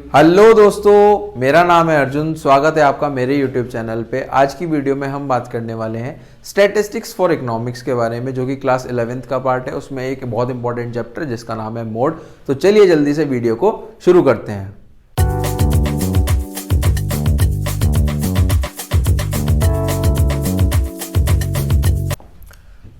Hello दोस्तों, मेरा नाम है अर्जुन। स्वागत है आपका मेरे यूट्यूब चैनल पे। आज की वीडियो में हम बात करने वाले हैं स्टैटिस्टिक्स फॉर इकोनॉमिक्स के बारे में, जो कि क्लास 11th का पार्ट है। उसमें एक बहुत इंपॉर्टेंट चैप्टर जिसका नाम है मोड। तो चलिए जल्दी से वीडियो को शुरू करते हैं।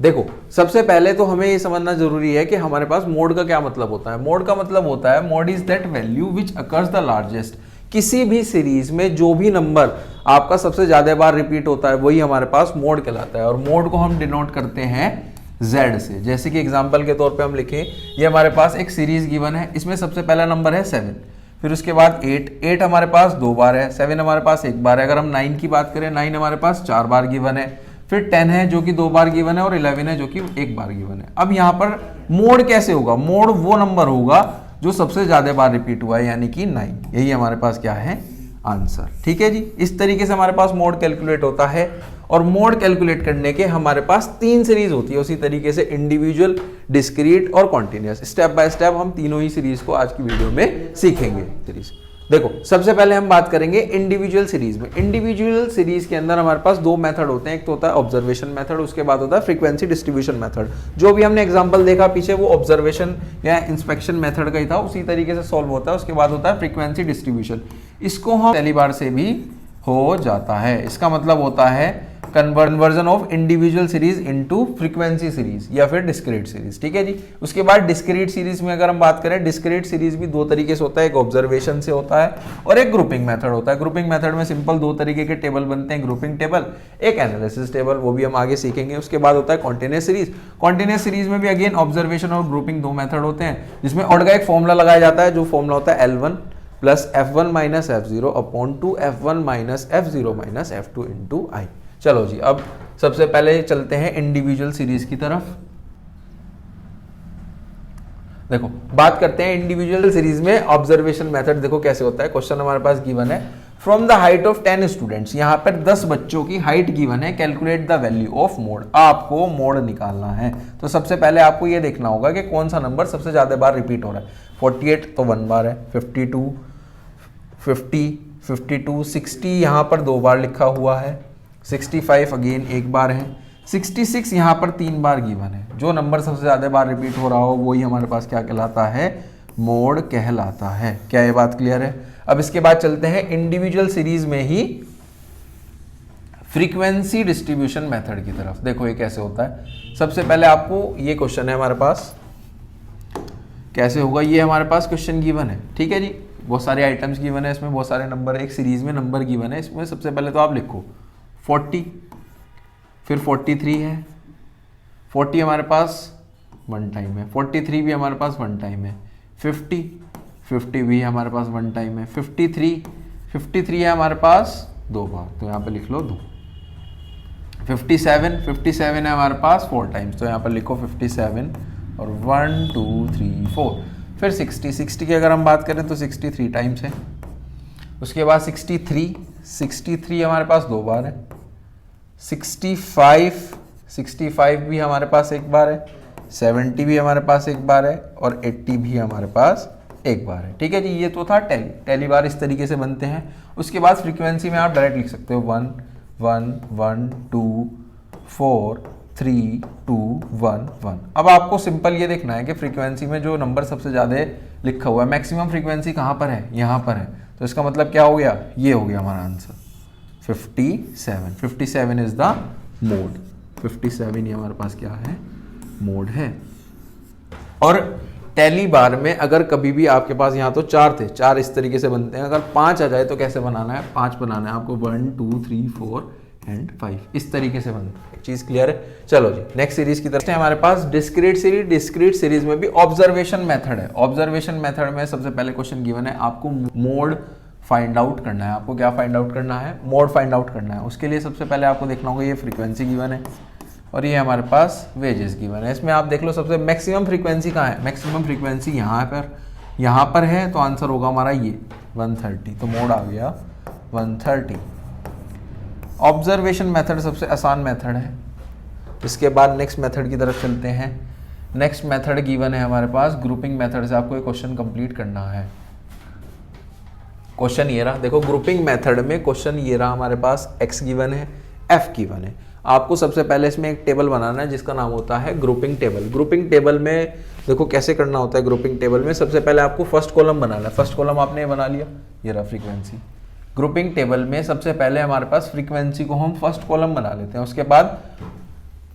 देखो, सबसे पहले तो हमें ये समझना जरूरी है कि हमारे पास मोड का क्या मतलब होता है। मोड का मतलब होता है mode is that value which occurs the largest. किसी भी सीरीज में जो भी नंबर आपका सबसे ज्यादा बार रिपीट होता है वही हमारे पास मोड कहलाता है। और मोड को हम डिनोट करते हैं z से। जैसे कि एग्जांपल के तौर पे हम लिखें, ये हमारे पास एक सीरीज गिवन है, इसमें सबसे पहला नंबर है 7, फिर उसके बाद 8 हमारे पास 2 बार है, 7 हमारे पास 1 बार है। अगर हम 9 की बात करें, 9 हमारे पास 4 बार गिवन है, फिर 10 है जो कि 2 बार गिवन है, और 11 है जो कि 1 बार गिवन है। अब यहाँ पर मोड कैसे होगा? मोड वो नंबर होगा जो सबसे ज्यादा बार रिपीट हुआ है, यानी कि 9। यही हमारे पास क्या है? आंसर। ठीक है जी, इस तरीके से हमारे पास मोड कैलकुलेट होता है। और मोड कैलकुलेट करने के हमारे पास 3 सीरीज होती है, उसी तरीके से इंडिविजुअल, डिस्क्रीट और कॉन्टिन्यूअस। स्टेप बाय स्टेप हम तीनों ही सीरीज को आज की वीडियो में सीखेंगे। सीरीज देखो, सबसे पहले हम बात करेंगे इंडिविजुअल सीरीज में। इंडिविजुअल सीरीज के अंदर हमारे पास 2 मेथड होते हैं। एक तो होता है ऑब्जर्वेशन मेथड, उसके बाद होता है फ्रीक्वेंसी डिस्ट्रीब्यूशन मेथड। जो भी हमने एग्जांपल देखा पीछे, वो ऑब्जर्वेशन या इंस्पेक्शन मेथड का ही था, उसी तरीके से सॉल्व होता है। उसके बाद होता है फ्रीक्वेंसी डिस्ट्रीब्यूशन। इसको हम पहली बार से भी हो जाता है। इसका मतलब होता है conversion of individual series into frequency series या फिर डिस्क्रीट सीरीज। ठीक है जी। उसके बाद डिस्क्रीट सीरीज में अगर हम बात करें, डिस्क्रीट सीरीज भी 2 तरीके से होता है। एक ऑब्जर्वेशन से होता है और एक ग्रुपिंग मेथड होता है। ग्रुपिंग मेथड में सिंपल 2 तरीके के टेबल बनते हैं, ग्रुपिंग टेबल, एक एनालिसिस टेबल, वो भी हम आगे सीखेंगे। उसके बाद होता है कॉन्टिन्यूअस सीरीज। कॉन्टिन्यूअस सीरीज में भी अगेन ऑब्जर्वेशन और ग्रुपिंग 2 मेथड होते हैं, जिसमें ऑड का एक फॉर्मूला लगाया जाता है, जो फॉर्मूला होता है L1 plus F1 minus F0 upon 2 F1 minus F0 minus F2 into I. चलो जी, अब सबसे पहले चलते हैं इंडिविजुअल सीरीज की तरफ। देखो, बात करते हैं इंडिविजुअल सीरीज में ऑब्जर्वेशन मेथड। देखो कैसे होता है। क्वेश्चन हमारे पास गिवन है, from the height of 10 students. यहां पर 10 बच्चों की हाइट गिवन है, calculate the value of mode. आपको मोड निकालना है। तो सबसे पहले आपको यह देखना होगा कि कौन सा नंबर सबसे ज्यादा बार रिपीट हो रहा है। 48 तो 1 बार है, 52, 50, 52, 60 यहां पर 2 बार लिखा हुआ है, 65 अगेन 1 बार है, 66 यहाँ पर 3 बार गिवन है। जो नंबर सबसे ज़्यादा बार रिपीट हो रहा हो वही हमारे पास क्या कहलाता है? मोड कहलाता है। क्या ये बात क्लियर है? अब इसके बाद चलते हैं इंडिविजुअल सीरीज में ही फ्रीक्वेंसी डिस्ट्रीब्यूशन मेथड की तरफ। देखो ये कैसे होता है। सबसे पहले आपको ये क्वेश्चन है हमारे पास, कैसे होगा ये हमारे पास क्वेश्चन गिवन है। ठीक है जी, बहुत सारे आइटम्स गिवन है, इसमें बहुत सारे नंबर, एक सीरीज में नंबर गिवन है। इसमें सबसे पहले तो आप लिखो 40, फिर 43 है, 40 हमारे पास 1 टाइम है, 43 भी हमारे पास 1 टाइम है, 50 भी हमारे पास 1 टाइम है, 53 है हमारे पास 2 बार, तो यहाँ पे लिख लो 2। 57 है हमारे पास 4 टाइम्स, तो यहाँ पर लिखो 57 और 1 2 3 4। फिर 60 की अगर हम बात करें तो 63 टाइम्स है। उसके बाद 63 हमारे पास 2 बार है, 65 भी हमारे पास 1 बार है, 70 भी हमारे पास 1 बार है, और 80 भी हमारे पास 1 बार है। ठीक है जी, ये तो था टैली बार इस तरीके से बनते हैं। उसके बाद फ्रीक्वेंसी में आप डायरेक्ट लिख सकते हो 1 1 1 2 4 3 2 1 1। अब आपको सिंपल ये देखना है कि फ्रीक्वेंसी में जो नंबर सबसे ज़्यादा लिखा हुआ है, मैक्सिमम फ्रीक्वेंसी कहाँ पर है? यहाँ पर है। तो इसका मतलब क्या हो गया? ये हो गया हमारा आंसर 57 इज द मोड। 57 ही हमारे पास क्या है? मोड है। और टैली बार में अगर कभी भी आपके पास, यहाँ तो 4 थे, 4 इस तरीके से बनते हैं। अगर 5 आ जाए तो कैसे बनाना है? 5 बनाना है आपको, 1 2 3 4 एंड 5, इस तरीके से बनता है। चीज क्लियर है? चलो जी, नेक्स्ट सीरीज की तरफ है हमारे पास डिस्क्रीट सीरीज। डिस्क्रीट सीरीज में भी ऑब्जर्वेशन मेथड है। ऑब्जर्वेशन मेथड में सबसे पहले क्वेश्चन गिवन है, आपको मोड फाइंड आउट करना है। आपको क्या फाइंड आउट करना है? मोड फाइंड आउट करना है। उसके लिए सबसे पहले आपको देखना होगा, ये फ्रीक्वेंसी गिवन है और ये हमारे पास वेजेस गिवन है। इसमें आप देख लो सबसे मैक्सिमम फ्रीक्वेंसी कहाँ है? मैक्सिमम फ्रीक्वेंसी यहाँ पर है, तो आंसर होगा हमारा ये 130। तो मोड आ गया 130। ऑब्जर्वेशन मेथड सबसे आसान मेथड है। इसके बाद नेक्स्ट मेथड की तरफ चलते हैं। नेक्स्ट मेथड गिवन है हमारे पास ग्रुपिंग मेथड से। आपको ये क्वेश्चन कंप्लीट करना है। क्वेश्चन ये रहा, देखो ग्रुपिंग मेथड में क्वेश्चन ये रहा हमारे पास, x गिवन है, f गिवन है। आपको सबसे पहले इसमें एक टेबल बनाना है जिसका नाम होता है ग्रुपिंग टेबल। ग्रुपिंग टेबल में देखो कैसे करना होता है। ग्रुपिंग टेबल में सबसे पहले आपको फर्स्ट कॉलम बनाना है। फर्स्ट कॉलम आपने बना लिया, ये रहा फ्रीक्वेंसी। ग्रुपिंग टेबल में सबसे पहले हमारे पास फ्रीक्वेंसी को हम फर्स्ट कॉलम बना लेते हैं, उसके बाद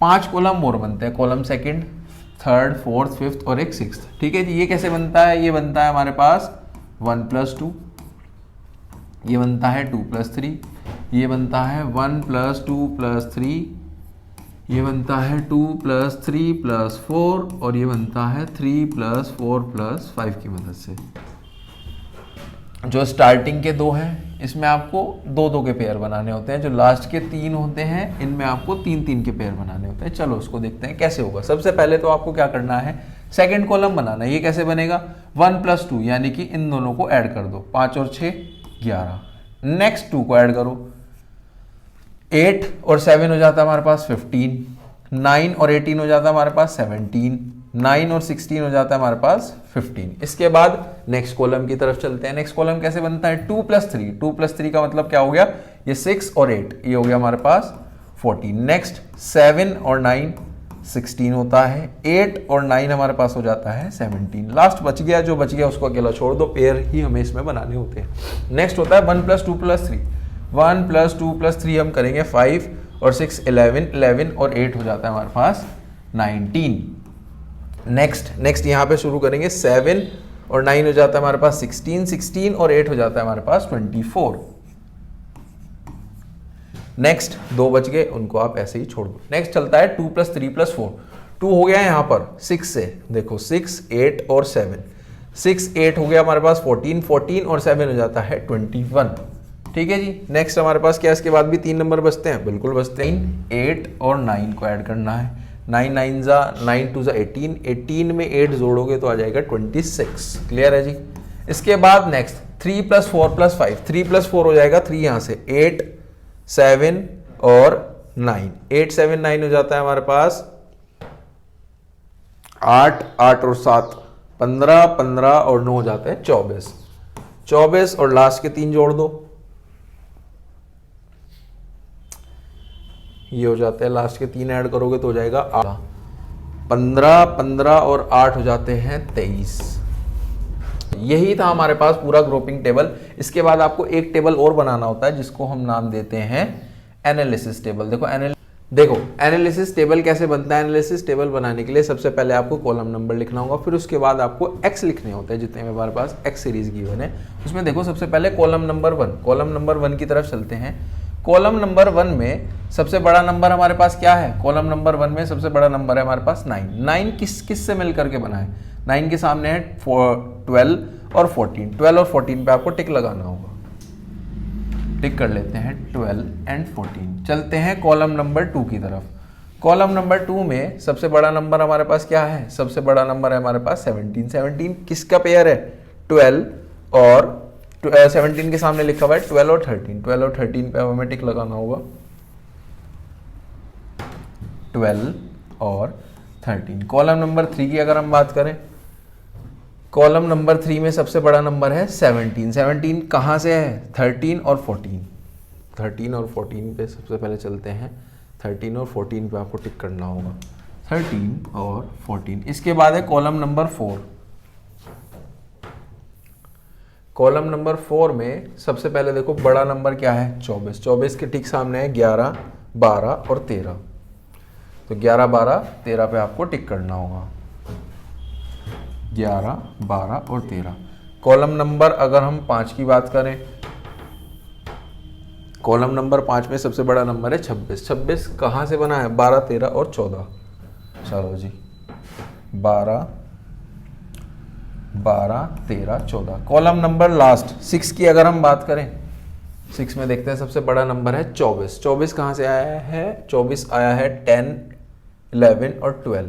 5 कॉलम और बनते हैं, column second, third, fourth, fifth और एक सिक्स्थ। ठीक है जी। ये कैसे बनता है? ये बनता है हमारे पास 1 + 2, ये बनता है 2 + 3, ये बनता है 1 + 2 + 3, ये बनता है 2 + 3 + 4 और ये बनता है 3 + 4 + 5 की मदद से। जो स्टार्टिंग के 2 हैं इसमें आपको 2-2 के पेयर बनाने होते हैं, जो लास्ट के 3 होते हैं इनमें आपको 3-3 के पेयर बनाने होते हैं। चलो उसको देखते हैं कैसे होगा। सबसे पहले तो आपको क्या करना है, सेकंड कॉलम बनाना है। ये कैसे बनेगा? 1 + 2 यानी कि इन दोनों को ऐड कर दो, 5 और 6 11। नेक्स्ट 2 को ऐड करो, 8 और 7 हो जाता है हमारे पास 15, 9 और 18 हो जाता है हमारे पास 17, 9 और 16 हो जाता है हमारे पास 15। इसके बाद नेक्स्ट कॉलम की तरफ चलते हैं। नेक्स्ट कॉलम कैसे बनता है? 2 + 3। 2 + 3 का मतलब क्या हो गया? ये 6 और 8, ये हो गया हमारे पास 14। नेक्स्ट 7 और 9 16 होता है, 8 और 9 हमारे पास हो जाता है 17। लास्ट बच गया, जो बच गया उसको अकेला छोड़ दो, पेयर ही हमें इसमें बनाने होते हैं। नेक्स्ट होता है 1 + 2 + 3। 1 + 2 + 3 हम करेंगे 5 और 6 11, 11 और 8 हो जाता है हमारे पास 19। नेक्स्ट यहाँ पे शुरू करेंगे, 7 और 9 हो जाता है हमारे पास 16, 16 और 8 हो जाता है हमारे पास 24। नेक्स्ट 2 बच गए, उनको आप ऐसे ही छोड़ दो। नेक्स्ट चलता है 2 + 3 + 4। 2 हो गया यहाँ पर 6 से, देखो 6, 8 और 7, 6, 8 हो गया हमारे पास 14, 14 और 7 हो जाता है 21। ठीक है जी। नेक्स्ट हमारे पास क्या, इसके बाद भी 3 नंबर बचते हैं, बिल्कुल बचते हैं। 8 और 9 को ऐड करना है, 9 9 जा 9 2 जा 18, 18 में 8 जोड़ोगे तो आ जाएगा 26। क्लियर है जी। इसके बाद नेक्स्ट 3 + 4 + 5। 3 + 4 हो जाएगा 3 यहाँ से, 8 7 और 9, 8 7 9 हो जाता है हमारे पास 8, 8 और 7 15, 15 और 9 हो जाते हैं 24, 24 और लास्ट के 3 जोड़ दो, ये हो जाते हैं लास्ट के 3 ऐड करोगे तो हो जाएगा 15, 15 और 8 हो जाते हैं 23। यही था हमारे पास पूरा ग्रुपिंग टेबल। इसके बाद आपको एक टेबल और बनाना होता है जिसको हम नाम देते हैं एनालिसिस टेबल। देखो एनालिसिस टेबल कैसे बनता है। एनालिसिस टेबल बनाने के लिए सबसे पहले आपको कॉलम नंबर लिखना होगा, फिर उसके बाद आपको एक्स लिखने होते हैं जितने में हमारे पास एक्स सीरीज गिवन है। उसमें देखो सबसे पहले कॉलम नंबर 1, कॉलम नंबर 1 की तरफ चलते हैं। कॉलम नंबर 1 में सबसे बड़ा नंबर हमारे पास क्या है? कॉलम नंबर 1 में सबसे बड़ा नंबर है हमारे पास 9। 9 किस से मिलकर के बना है? 9 के सामने है 12 और 14। 12 और 14 पे आपको टिक लगाना होगा, टिक कर लेते हैं 12 एंड 14। चलते हैं कॉलम नंबर 2 की तरफ। कॉलम नंबर 2 में सबसे बड़ा नंबर हमारे पास क्या है? सबसे बड़ा नंबर है हमारे पास 17। 17 किसका पेयर है? 12 और 17 के सामने लिखा हुआ है 12 और 13। 12 और 13 पे हमें टिक लगाना होगा, 12 और 13। कॉलम नंबर 3 की अगर हम बात करें, कॉलम नंबर 3 में सबसे बड़ा नंबर है 17। 17 कहाँ से है? 13 और 14। 13 और 14 पे सबसे पहले चलते हैं। 13 और 14 पे आपको टिक करना होगा, 13 और 14। इसके बाद है कॉलम नंबर 4। कॉलम नंबर 4 में सबसे पहले देखो बड़ा नंबर क्या है? 24। 24 के ठीक सामने है 11, 12 और 13। तो 11, 12, 13 पे आपको टिक करना होगा, 11, 12 और 13। कॉलम नंबर अगर हम 5 की बात करें, कॉलम नंबर 5 में सबसे बड़ा नंबर है 26। 26 कहाँ से बना है? 12, 13 और 14। चलो जी, 12, 12, 13, 14। कॉलम नंबर लास्ट 6 की अगर हम बात करें, 6 में देखते हैं सबसे बड़ा नंबर है 24। 24 कहाँ से आया है? 24 आया है 10, 11 और 12।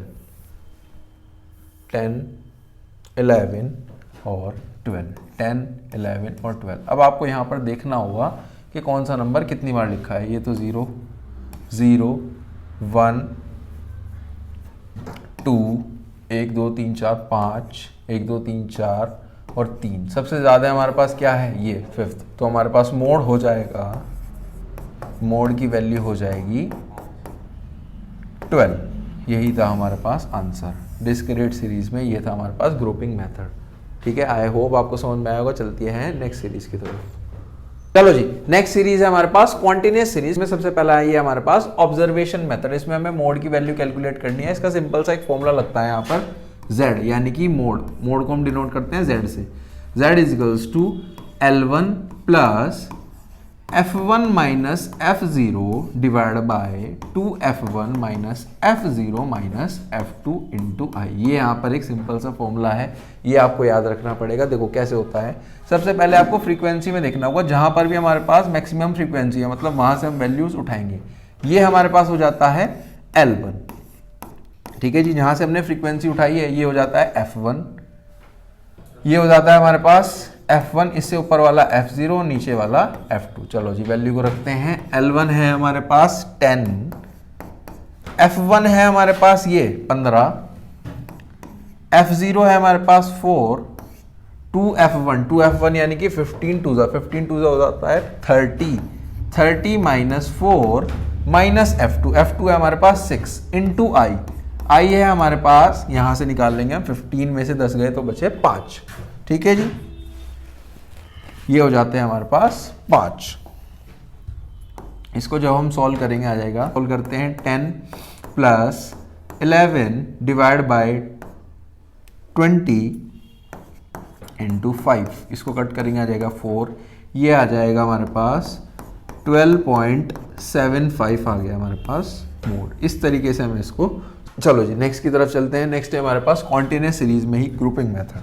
10, 11 और 12, 10, 11 और 12। अब आपको यहाँ पर देखना होगा कि कौन सा नंबर कितनी बार लिखा है। ये तो 0, 0, 1, 2, 1 2 3 4 5, 1 2 3 4 और 3, सबसे ज़्यादा हमारे पास क्या है ये 5th, तो हमारे पास मोड हो जाएगा, मोड की वैल्यू हो जाएगी 12। यही था हमारे पास आंसर। डिस्क्रीट सीरीज में ये था हमारे पास ग्रुपिंग मेथड। ठीक है, आई होप आपको समझ में आया होगा। चलती है नेक्स्ट सीरीज की तरफ। चलो जी, नेक्स्ट सीरीज है हमारे पास कॉन्टिन्यूअस सीरीज में। सबसे पहला है ये हमारे पास ऑब्जर्वेशन मेथड। इसमें हमें मोड की वैल्यू कैलकुलेट करनी है। इसका सिंपल सा एक फॉर्मूला लगता है यहाँ पर z, यानी कि मोड को हम डिनोट करते हैं z से। z is equals to L1 plus F1 minus F0 divide by 2F1 minus F0 minus F2 into I. ये यहाँ पर एक सिंपल सा फॉर्मूला है, ये आपको याद रखना पड़ेगा। देखो कैसे होता है। सबसे पहले आपको फ्रीक्वेंसी में देखना होगा, जहाँ पर भी हमारे पास मैक्सिमम फ्रीक्वेंसी है, मतलब वहाँ से हम वैल्यूज उठाएंगे। ये हमारे पास हो जाता है L1। ठीक है जी, जहाँ से हमने फ्रीक्वेंसी उठाई है ये हो जाता है F1, ये हो जाता है हमारे पास F1, इससे ऊपर वाला F0, नीचे वाला F2। चलो जी, वैल्यू को रखते हैं। L1 है हमारे पास 10, F1 है हमारे पास ये 15, F0 है हमारे पास 4, 2F1 यानी कि 15 टू हो जाता है 30 माइनस 4 माइनस F2 है हमारे पास 6 इंटू आई है हमारे पास, यहां से निकाल लेंगे हम। 15 में से 10 गए तो बचे 5। ठीक है जी, ये हो जाते हैं हमारे पास 5। इसको जब हम सॉल्व करेंगे आ जाएगा, सॉल्व करते हैं 10 प्लस 11 डिवाइड बाय 20 इंटू 5, इसको कट करेंगे आ जाएगा 4, ये आ जाएगा हमारे पास 12.75 आ गया हमारे पास मोड। इस तरीके से हमें इसको, चलो जी नेक्स्ट की तरफ चलते हैं। नेक्स्ट है हमारे पास कॉन्टिन्यूअस सीरीज में ही ग्रुपिंग मेथड।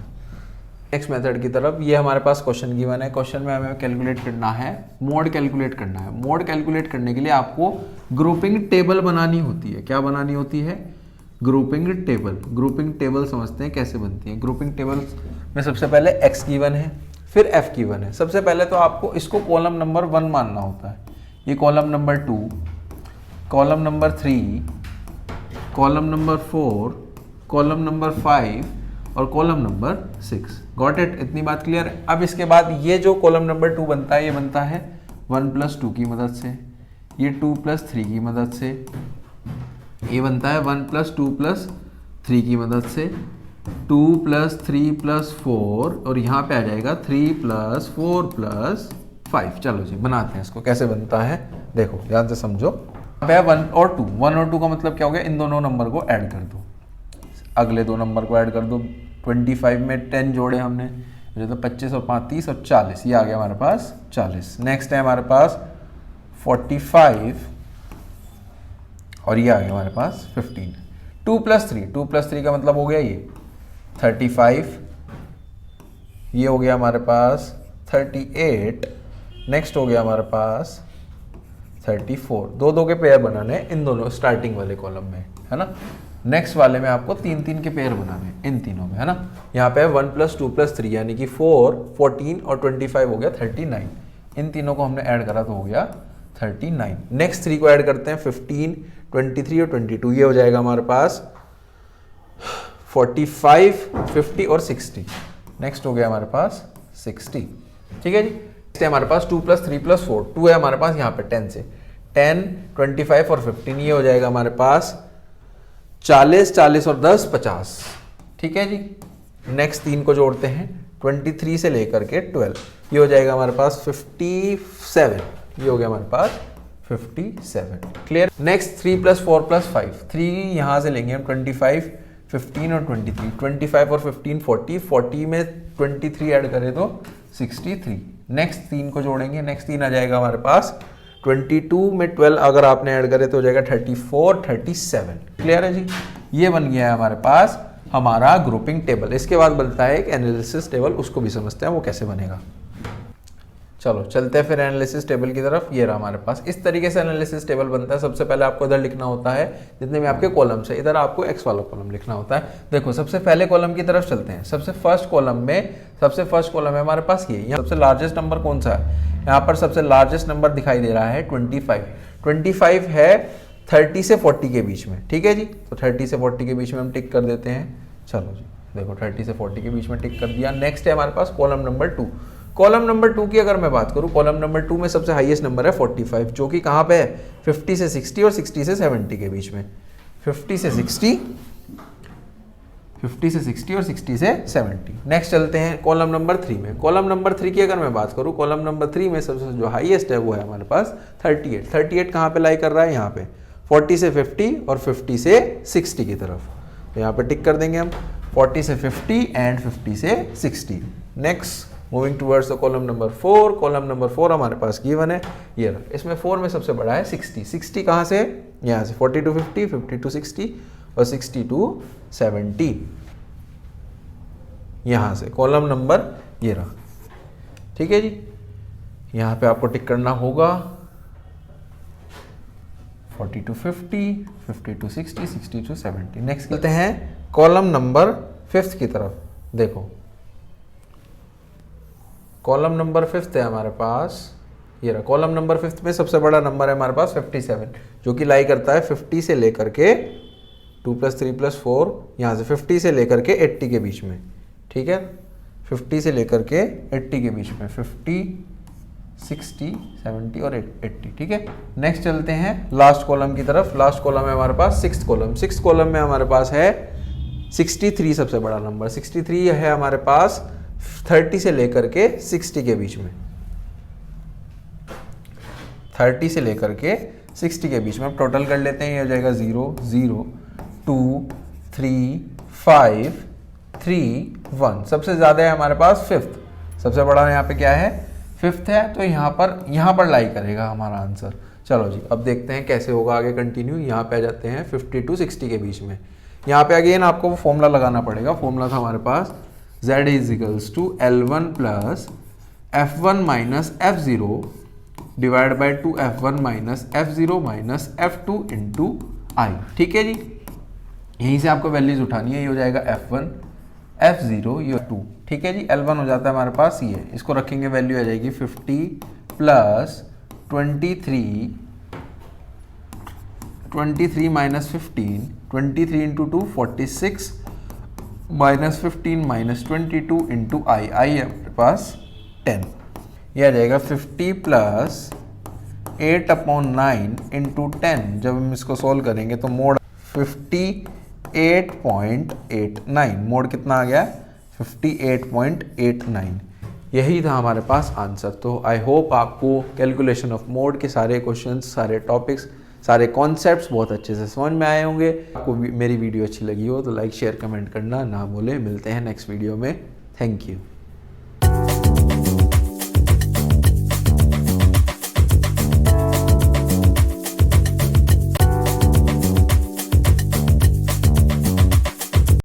नेक्स्ट मेथड की तरफ, ये हमारे पास क्वेश्चन गिवन है। क्वेश्चन में हमें कैलकुलेट करना है, मोड कैलकुलेट करना है। मोड कैलकुलेट करने के लिए आपको ग्रुपिंग टेबल बनानी होती है। क्या बनानी होती है? Grouping table. ग्रुपिंग टेबल समझते हैं कैसे बनती है। ग्रुपिंग टेबल में सबसे पहले x गिवन है, फिर f गिवन है। सबसे पहले तो आपको इसको कॉलम नंबर 1 मानना होता है, ये column number 2, column number 3, column number 4, column number 5 और कॉलम नंबर 6। Got it? इतनी बात क्लियर है। अब इसके बाद ये जो कॉलम नंबर 2 बनता है, ये बनता है 1 प्लस 2 की मदद से, ये 2 प्लस 3 की मदद से, ये बनता है 1 प्लस 2 प्लस 3 की मदद से, 2 प्लस 3 प्लस 4 और यहाँ पे आ जाएगा 3 प्लस 4 प्लस 5। चलो जी बनाते हैं इसको, कैसे बनता है देखो, ध्यान से समझो। अब है 1 और 2। 1 और 2 का मतलब क्या हो गया? इन दोनों नंबर को ऐड कर दो, अगले दो नंबर को ऐड कर दो। 25 में 10 जोड़े हमने, तो 25 और 5 30 और 40, ये आ गया हमारे पास 40। नेक्स्ट है हमारे पास 45 और ये आ गया हमारे पास 15। 2 प्लस 3 का मतलब हो गया ये 35, ये हो गया हमारे पास 38, नेक्स्ट हो गया हमारे पास 34। दो के पेयर बनाने इन दोनों स्टार्टिंग वाले कॉलम में, है ना। नेक्स्ट वाले में आपको 3 के पेयर बनाने इन तीनों में, है ना। यहाँ पे 1 प्लस 2 प्लस 3 यानी कि 4, 14 और 25 हो गया 39। इन तीनों को हमने ऐड करा तो हो गया 39। नेक्स्ट 3 को ऐड करते हैं, 15, 23 और 22, ये हो जाएगा हमारे पास 45, 50 और 60। नेक्स्ट हो गया हमारे पास 60। ठीक है जी। नेक्स्ट है हमारे पास 2 प्लस 3 प्लस 4, 2 है हमारे पास यहाँ पे 10 से, 10, 25 और 15, ये हो जाएगा हमारे पास 40, 40 और 10 50। ठीक है जी। नेक्स्ट 3 को जोड़ते हैं, 23 से लेकर के 12, ये हो जाएगा हमारे पास 57, ये हो गया हमारे पास 57। क्लियर। नेक्स्ट 3 प्लस 4 प्लस 5, 3 यहाँ से लेंगे हम, 25, 15 और 23, 25 और 15 40, 40 में 23 ऐड करें तो 63। नेक्स्ट 3 को जोड़ेंगे, नेक्स्ट 3 आ जाएगा हमारे पास 22 में 12 अगर आपने ऐड करे तो हो जाएगा 34, 37। क्लियर है जी। ये बन गया है हमारे पास हमारा ग्रुपिंग टेबल। इसके बाद बनता है एक एनालिसिस टेबल, उसको भी समझते हैं वो कैसे बनेगा। चलो चलते हैं फिर एनालिसिस टेबल की तरफ। ये रहा हमारे पास, इस तरीके से एनालिसिस टेबल बनता है। सबसे पहले आपको इधर लिखना होता है जितने भी आपके कॉलम्स है, इधर आपको एक्स वाला कॉलम लिखना होता है। देखो सबसे पहले कॉलम की तरफ चलते हैं। सबसे फर्स्ट कॉलम है हमारे पास ये, यहाँ सबसे लार्जेस्ट नंबर कौन सा है? यहाँ पर सबसे लार्जेस्ट नंबर दिखाई दे रहा है 25। 25 है 30 से 40 के बीच में। ठीक है जी, तो 30 से 40 के बीच में हम टिक कर देते हैं। चलो जी, देखो 30 से 40 के बीच में टिक कर दिया। नेक्स्ट है हमारे पास कॉलम नंबर 2। कॉलम नंबर 2 की अगर मैं बात करूं, कॉलम नंबर 2 में सबसे हाईएस्ट नंबर है 45, जो कि कहां पे है 50 से 60 और 60 से 70 के बीच में। 50 से 60 और 60 से 70। नेक्स्ट चलते हैं कॉलम नंबर 3 में। कॉलम नंबर 3 की अगर मैं बात करूं, कॉलम नंबर 3 में सबसे जो हाईएस्ट है वो है हमारे पास 38। 38 कहां पे लाई कर रहा है, यहाँ पे 40 से 50 और 50 से 60 की तरफ। तो यहाँ पे टिक कर देंगे हम 40 से 50 एंड 50 से 60। Next moving towards the column number 4। Column number 4 हमारे पास गिवन है, ये रहा। इसमें 4 में सबसे बड़ा है 60। 60 कहाँ से, यहाँ से 40 टू 50, 50 टू 60 और 60 टू 70, यहाँ से कॉलम नंबर ये रहा। ठीक है जी, यहाँ पे आपको टिक करना होगा 40 टू 50, 50 टू 60, 60 टू 70। नेक्स्ट चलते हैं कॉलम नंबर 5 की तरफ। देखो कॉलम नंबर 5 है हमारे पास, ये रहा। कॉलम नंबर 5 में सबसे बड़ा नंबर है हमारे पास 57, जो कि लाई करता है 50 से लेकर के 2 + 3 + 4, यहाँ से 50 से लेकर के 80 के बीच में। ठीक है, 50 से लेकर के 80 के बीच में, 50, 60, 70 और 80। ठीक है, नेक्स्ट चलते हैं लास्ट कॉलम की तरफ। लास्ट कॉलम है हमारे पास 6th कॉलम। 6th कॉलम में हमारे पास है 63 सबसे बड़ा नंबर। 63 है हमारे पास 30 से लेकर के 60 के बीच में, 30 से लेकर के 60 के बीच में। अब टोटल कर लेते हैं, ये हो जाएगा 0, 0, 2, 3, 5, 3, 1। सबसे ज़्यादा है हमारे पास 5th, सबसे बड़ा यहाँ पे क्या है 5th है, तो यहाँ पर लाई करेगा हमारा आंसर। चलो जी, अब देखते हैं कैसे होगा आगे कंटिन्यू। यहाँ पे आ जाते हैं 50 टू 60 के बीच में। यहाँ पे अगेन आपको वो फॉर्मूला लगाना पड़ेगा। फॉर्मूला था हमारे पास Z = L1 + F1 - F0 divide by 2F1 - F0 - F2 into I। ठीक है जी, यहीं से आपको वैल्यूज उठानी है। ये हो जाएगा F1, F0, ये 2। ठीक है जी, L1 हो जाता है हमारे पास ये, इसको रखेंगे वैल्यू आ जाएगी 50 + 23 - 15, 23 इंटू 2 46 -15 - 22 इंटू I है हमारे पास 10। यह आ जाएगा 50 + 8/9 इंटू 10। जब हम इसको सोल्व करेंगे तो मोड 58.89, मोड कितना आ गया 58.89। यही था हमारे पास आंसर। तो आई होप आपको कैलकुलेशन ऑफ मोड के सारे क्वेश्चंस, सारे टॉपिक्स, सारे कॉन्सेप्ट्स बहुत अच्छे से समझ में आए होंगे। आपको मेरी वीडियो अच्छी लगी हो तो लाइक शेयर कमेंट करना ना भूलें। मिलते हैं नेक्स्ट वीडियो में। Thank you.